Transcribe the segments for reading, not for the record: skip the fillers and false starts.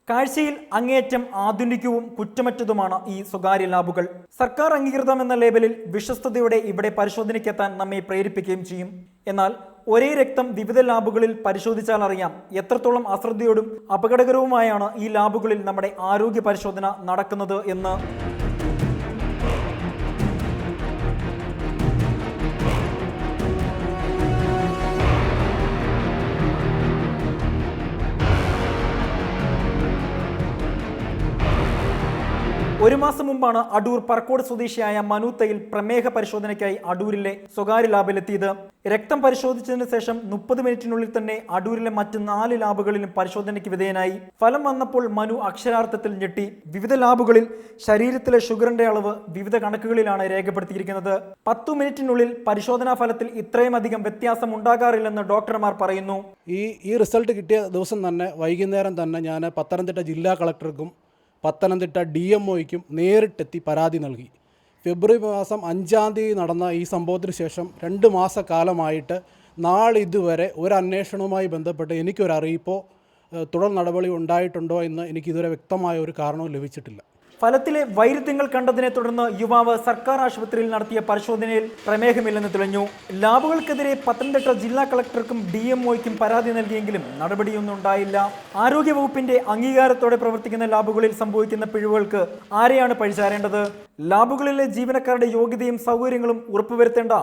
കാഴ്ചയിൽ അങ്ങേയറ്റം ആധുനികവും കുറ്റമറ്റതുമാണ് ഈ സ്വകാര്യ ലാബുകൾ. സർക്കാർ അംഗീകൃതം എന്ന ലേബലിൽ വിശ്വസ്തയോടെ ഇവിടെ പരിശോധനയ്ക്കെത്താൻ നമ്മെ പ്രേരിപ്പിക്കുകയും ചെയ്യും. എന്നാൽ ഒരേ രക്തം വിവിധ ലാബുകളിൽ പരിശോധിച്ചാൽ അറിയാം എത്രത്തോളം അശ്രദ്ധയോടും അപകടകരവുമായാണ് ഈ ലാബുകളിൽ നമ്മുടെ ആരോഗ്യ പരിശോധന നടക്കുന്നത് എന്ന്. ഒരു മാസം മുമ്പാണ് അടൂർ പറക്കോട് സ്വദേശിയായ മനു തയ്യിൽ പ്രമേഹ പരിശോധനയ്ക്കായി അടൂരിലെ സ്വകാര്യ ലാബിലെത്തിയത്. രക്തം പരിശോധിച്ചതിന് ശേഷം 30 മിനിറ്റിനുള്ളിൽ തന്നെ അടൂരിലെ മറ്റ് 4 ലാബുകളിലും പരിശോധനയ്ക്ക് വിധേയനായി. ഫലം വന്നപ്പോൾ മനു അക്ഷരാർത്ഥത്തിൽ ഞെട്ടി. വിവിധ ലാബുകളിൽ ശരീരത്തിലെ ഷുഗറിന്റെ അളവ് വിവിധ കണക്കുകളിലാണ് രേഖപ്പെടുത്തിയിരിക്കുന്നത്. 10 മിനിറ്റിനുള്ളിൽ പരിശോധനാ ഫലത്തിൽ ഇത്രയും അധികം വ്യത്യാസം ഉണ്ടാകാറില്ലെന്ന് ഡോക്ടർമാർ പറയുന്നു. ഈ റിസൾട്ട് കിട്ടിയ ദിവസം തന്നെ വൈകുന്നേരം തന്നെ ഞാൻ പത്തനംതിട്ട ജില്ലാ കളക്ടർക്കും പത്തനംതിട്ട DMOയ്ക്കും നേരിട്ടെത്തി പരാതി നൽകി. ഫെബ്രുവരി മാസം 5-ാം തീയതി നടന്ന ഈ സംഭവത്തിന് ശേഷം 2 മാസക്കാലമായിട്ട് നാളിതുവരെ ഒരു അന്വേഷണവുമായി ബന്ധപ്പെട്ട് എനിക്കൊരു അറിയിപ്പോ തുടർ നടപടി ഉണ്ടായിട്ടുണ്ടോ എന്ന് എനിക്കിതുവരെ വ്യക്തമായ ഒരു കാരണവും ലഭിച്ചിട്ടില്ല. ഫലത്തിലെ വൈരുദ്ധ്യങ്ങൾ കണ്ടതിനെ തുടർന്ന് യുവാവ് സർക്കാർ ആശുപത്രിയിൽ നടത്തിയ പരിശോധനയിൽ പ്രമേഹമില്ലെന്ന് തെളിഞ്ഞു. ലാബുകൾക്കെതിരെ പത്തനംതിട്ട ജില്ലാ കളക്ടർക്കും DMOയ്ക്കും പരാതി നൽകിയെങ്കിലും നടപടിയൊന്നും ഉണ്ടായില്ല. ആരോഗ്യവകുപ്പിന്റെ അംഗീകാരത്തോടെ പ്രവർത്തിക്കുന്ന ലാബുകളിൽ സംഭവിക്കുന്ന പിഴവുകൾക്ക് ആരെയാണ് പഴിചാരേണ്ടത്? ലാബുകളിലെ ജീവനക്കാരുടെ യോഗ്യതയും സൗകര്യങ്ങളും ഉറപ്പുവരുത്തേണ്ട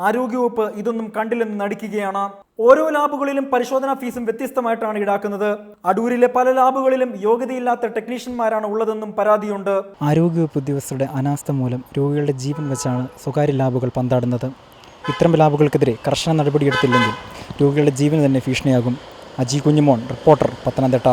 ആരോഗ്യവകുപ്പ് ഇതൊന്നും കണ്ടില്ലെന്ന് നടിക്കുകയാണ്. ഓരോ ലാബുകളിലും പരിശോധനാ ഫീസും വ്യത്യസ്തമായിട്ടാണ് ഈടാക്കുന്നത്. അടൂരിലെ പല ലാബുകളിലും യോഗ്യതയില്ലാത്ത ടെക്നീഷ്യന്മാരാണ് ഉള്ളതെന്നും പരാതിയുണ്ട്. ആരോഗ്യവകുപ്പ് ഉദ്യോഗസ്ഥരുടെ അനാസ്ഥ മൂലം രോഗികളുടെ ജീവൻ വെച്ചാണ് സ്വകാര്യ ലാബുകൾ പന്താടുന്നത്. ഇത്തരം ലാബുകൾക്കെതിരെ കർശന നടപടിയെടുത്തില്ലെങ്കിൽ രോഗികളുടെ ജീവന് തന്നെ ഭീഷണിയാകും. അജി കുഞ്ഞുമോൻ, റിപ്പോർട്ടർ, പത്തനംതിട്ട.